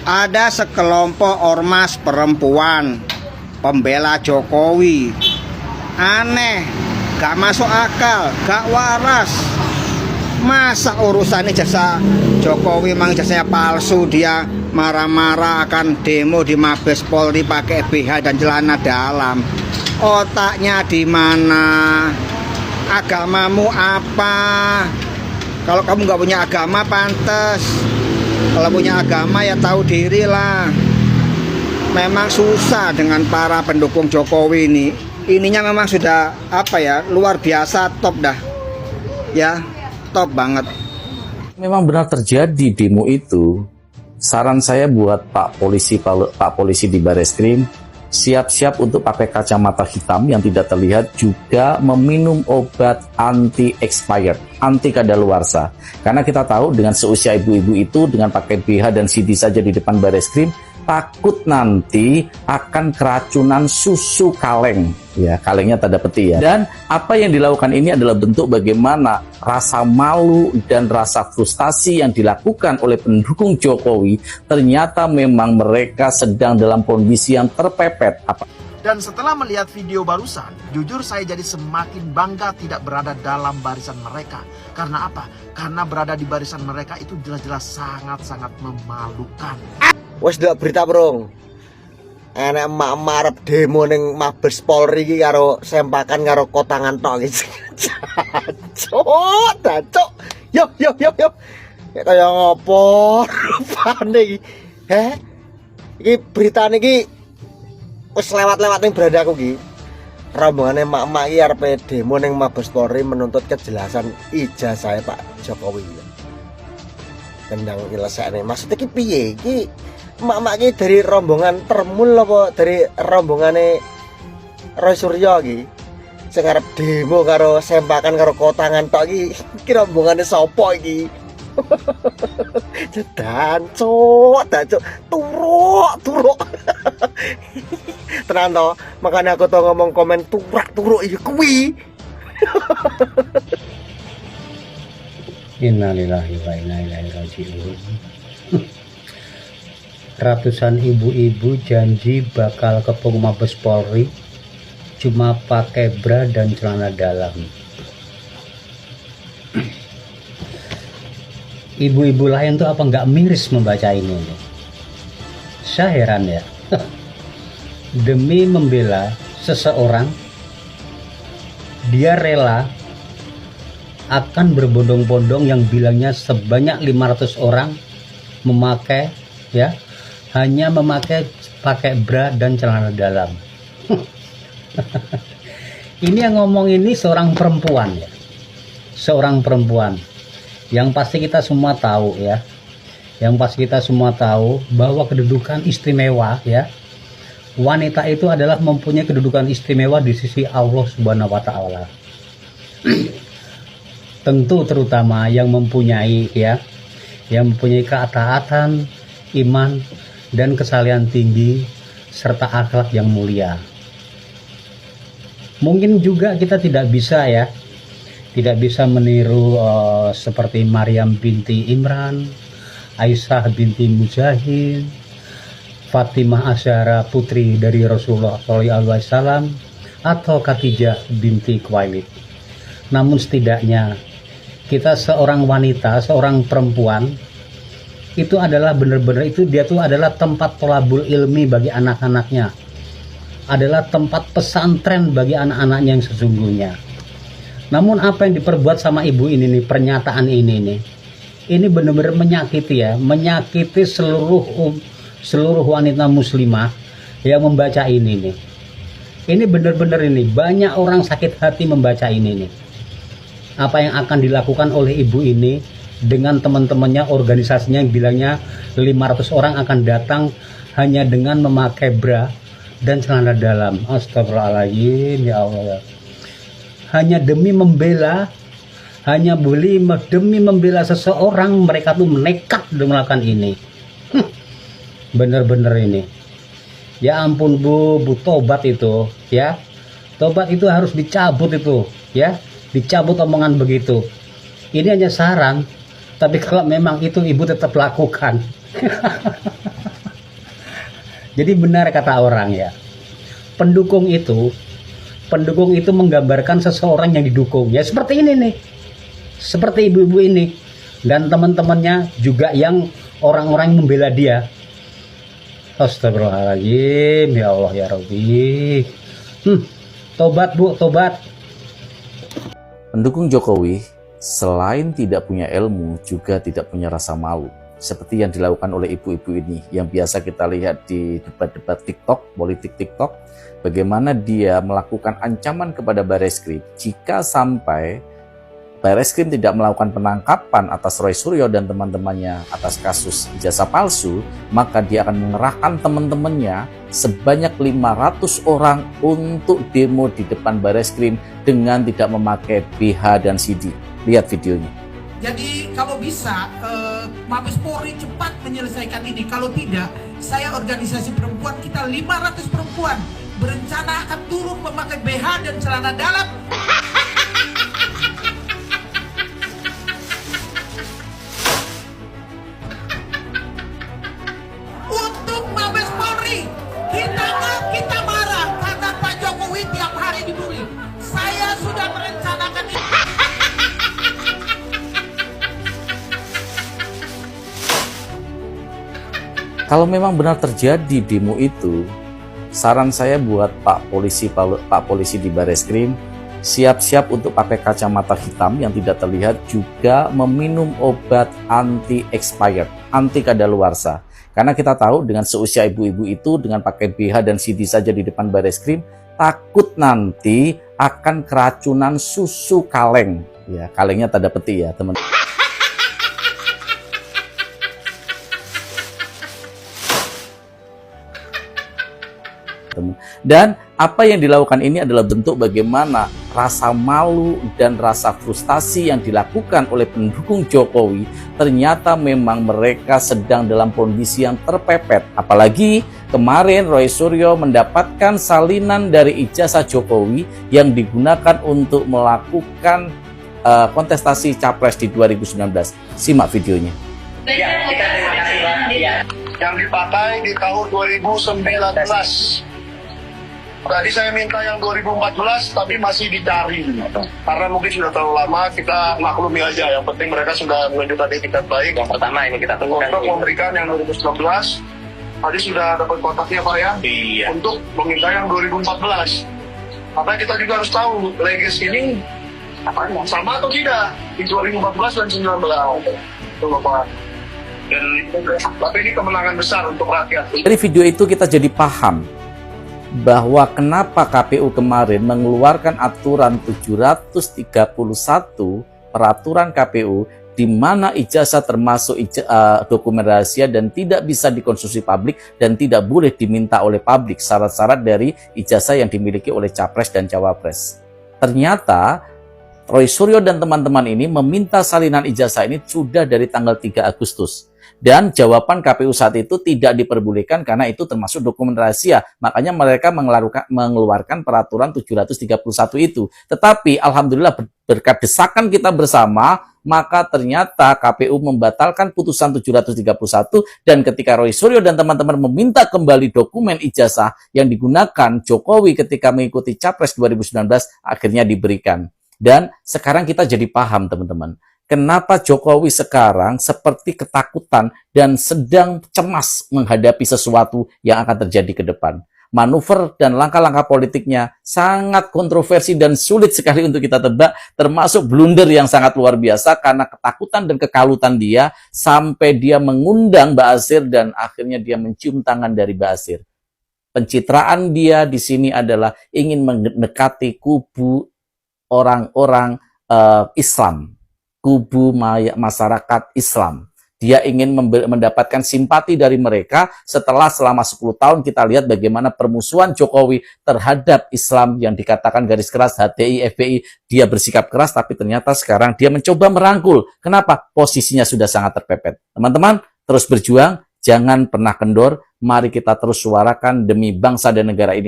Ada sekelompok ormas perempuan pembela Jokowi. Aneh, gak masuk akal, gak waras. Masa urusannya jasa Jokowi memang jasanya palsu, dia marah-marah akan demo di Mabes Polri pakai BH dan celana dalam. Otaknya di mana? Agamamu apa? Kalau kamu nggak punya agama, pantes. Kalau punya agama ya tahu diri lah. Memang susah dengan para pendukung Jokowi ini. Ininya memang sudah apa ya, luar biasa, top dah. Ya, top banget. Memang benar terjadi demo itu. Saran saya buat Pak Polisi di Bareskrim, siap-siap untuk pakai kacamata hitam yang tidak terlihat, juga meminum obat anti-expired, anti kadaluarsa. Karena kita tahu dengan seusia ibu-ibu itu dengan pakai BH dan CD saja di depan Bareskrim, takut nanti akan keracunan susu kaleng. Ya, kalengnya tanda peti ya. Dan apa yang dilakukan ini adalah bentuk bagaimana rasa malu dan rasa frustasi yang dilakukan oleh pendukung Jokowi. Ternyata memang mereka sedang dalam kondisi yang terpepet. Dan setelah melihat video barusan, jujur saya jadi semakin bangga tidak berada dalam barisan mereka. Karena apa? Karena berada di barisan mereka itu jelas-jelas sangat-sangat memalukan. Wes ndelok berita, Bro. Enek emak-emak arep demo ning Mabes Polri iki karo sempakan karo kotangan tok iki. Cuk. Yo. Kaya ngopo rupane iki? Iki beritane iki wis lewat-lewat ning berandaku iki. Rombongan emak-emak iki arep demo ning Mabes Polri menuntut kejelasan ijazah Pak Jokowi. Kendang nyelesekne. Maksudnya iki piye? Iki emak-emak iki dari rombongan Termul apa dari rombongane Roy Suryo iki? Sing arep demo karo sempakan karo kotangan tok iki rombongane sapa iki? Dancuk, turuk. Tenan to, makanya aku tuh ngomong komen turuk iki kuwi. Innalillahi wa inna ilaihi raji'un. Ratusan ibu-ibu janji bakal ke Mabes Polri cuma pakai bra dan celana dalam. Ibu-ibu lain tuh apa nggak miris membaca ini? Saya heran ya. Demi membela seseorang, dia rela akan berbondong-bondong yang bilangnya sebanyak 500 orang memakai, ya, hanya pakai bra dan celana dalam. Ini yang ngomong ini seorang perempuan ya, seorang perempuan yang pasti kita semua tahu ya, bahwa kedudukan istimewa ya, wanita itu adalah mempunyai kedudukan istimewa di sisi Allah Subhanahu wa Ta'ala. Tentu terutama yang mempunyai ketaatan, iman dan kesalehan tinggi serta akhlak yang mulia. Mungkin juga kita tidak bisa meniru seperti Maryam binti Imran, Aisyah binti Mujahid, Fatimah Asyara putri dari Rasulullah SAW, atau Khadijah binti Khuwailid. Namun setidaknya kita seorang wanita, seorang perempuan itu adalah benar-benar dia tuh adalah tempat tholabul ilmi bagi anak-anaknya, adalah tempat pesantren bagi anak-anaknya yang sesungguhnya. Namun apa yang diperbuat sama ibu ini nih, pernyataan ini benar-benar menyakiti seluruh wanita muslimah yang membaca ini nih. Ini benar-benar banyak orang sakit hati membaca ini nih. Apa yang akan dilakukan oleh ibu ini dengan teman-temannya, organisasinya yang bilangnya 500 orang akan datang hanya dengan memakai bra dan celana dalam. Astagfirullahaladzim, ya Allah. Hanya demi membela seseorang, mereka tuh nekat melakukan ini. Bener-bener ini. Ya ampun Bu, tobat itu ya. Tobat itu harus dicabut itu ya. Dicabut omongan begitu. Ini hanya saran, tapi kalau memang itu ibu tetap lakukan. Jadi benar kata orang ya, pendukung itu menggambarkan seseorang yang didukung. Ya seperti ini nih, seperti ibu-ibu ini dan teman-temannya juga yang orang-orang yang membela dia. Astagfirullahaladzim, ya Allah ya Rabbi. Tobat Bu, tobat. Pendukung Jokowi selain tidak punya ilmu juga tidak punya rasa malu. Seperti yang dilakukan oleh ibu-ibu ini yang biasa kita lihat di debat-debat TikTok, politik TikTok, bagaimana dia melakukan ancaman kepada Bareskrim jika sampai Bareskrim tidak melakukan penangkapan atas Roy Suryo dan teman-temannya atas kasus ijazah palsu, maka dia akan mengerahkan teman-temannya sebanyak 500 orang untuk demo di depan Bareskrim dengan tidak memakai BH dan CD. Lihat videonya. Jadi kalau bisa Mabes Polri cepat menyelesaikan ini. Kalau tidak, saya organisasi perempuan, kita 500 perempuan berencana akan turun memakai BH dan celana dalam. Untuk Mabes Polri, kita marah karena Pak Jokowi tiap hari dibully. Saya sudah merencanakan ini. Kalau memang benar terjadi demo itu, saran saya buat Pak Polisi di Bareskrim, siap-siap untuk pakai kacamata hitam yang tidak terlihat, juga meminum obat anti-expired, anti kadaluarsa. Karena kita tahu dengan seusia ibu-ibu itu, dengan pakai BH dan CD saja di depan Bareskrim, takut nanti akan keracunan susu kaleng. Ya, kalengnya tanda petik ya, teman. Dan apa yang dilakukan ini adalah bentuk bagaimana rasa malu dan rasa frustasi yang dilakukan oleh pendukung Jokowi. Ternyata memang mereka sedang dalam kondisi yang terpepet. Apalagi kemarin Roy Suryo mendapatkan salinan dari ijazah Jokowi yang digunakan untuk melakukan kontestasi Capres di 2019. Simak videonya. Ya, kita terima kasih Pak. Ya. Yang dipakai di tahun 2019. Tadi saya minta yang 2014 tapi masih dicari karena mungkin sudah terlalu lama, kita maklumi aja. Yang penting mereka sudah menunjukkan etikat baik. Yang pertama ini kita tunggukan untuk memberikan yang 2019. Tadi sudah dapat kontaknya Pak ya. Iya. Untuk meminta yang 2014. Karena kita juga harus tahu legis ini sama atau tidak di 2014 dan 2019. Itu Bapak. Dan tapi ini kemenangan besar untuk rakyat. Dari video itu kita jadi paham bahwa kenapa KPU kemarin mengeluarkan aturan 731 peraturan KPU di mana ijazah termasuk dokumen rahasia dan tidak bisa dikonsumsi publik dan tidak boleh diminta oleh publik, syarat-syarat dari ijazah yang dimiliki oleh Capres dan Cawapres. Ternyata Roy Suryo dan teman-teman ini meminta salinan ijazah ini sudah dari tanggal 3 Agustus. Dan jawaban KPU saat itu tidak diperbolehkan karena itu termasuk dokumen rahasia. Makanya mereka mengeluarkan peraturan 731 itu. Tetapi alhamdulillah berkat desakan kita bersama, maka ternyata KPU membatalkan putusan 731 dan ketika Roy Suryo dan teman-teman meminta kembali dokumen ijazah yang digunakan Jokowi ketika mengikuti Capres 2019, akhirnya diberikan. Dan sekarang kita jadi paham teman-teman. Kenapa Jokowi sekarang seperti ketakutan dan sedang cemas menghadapi sesuatu yang akan terjadi ke depan. Manuver dan langkah-langkah politiknya sangat kontroversi dan sulit sekali untuk kita tebak, termasuk blunder yang sangat luar biasa karena ketakutan dan kekalutan dia sampai dia mengundang Ba'asyir dan akhirnya dia mencium tangan dari Ba'asyir. Pencitraan dia di sini adalah ingin mendekati kubu orang-orang Islam. Kubu masyarakat Islam. Dia ingin mendapatkan simpati dari mereka setelah selama 10 tahun kita lihat bagaimana permusuhan Jokowi terhadap Islam yang dikatakan garis keras HTI, FPI. Dia bersikap keras tapi ternyata sekarang dia mencoba merangkul. Kenapa? Posisinya sudah sangat terpepet. Teman-teman, terus berjuang, jangan pernah kendor. Mari kita terus suarakan demi bangsa dan negara ini.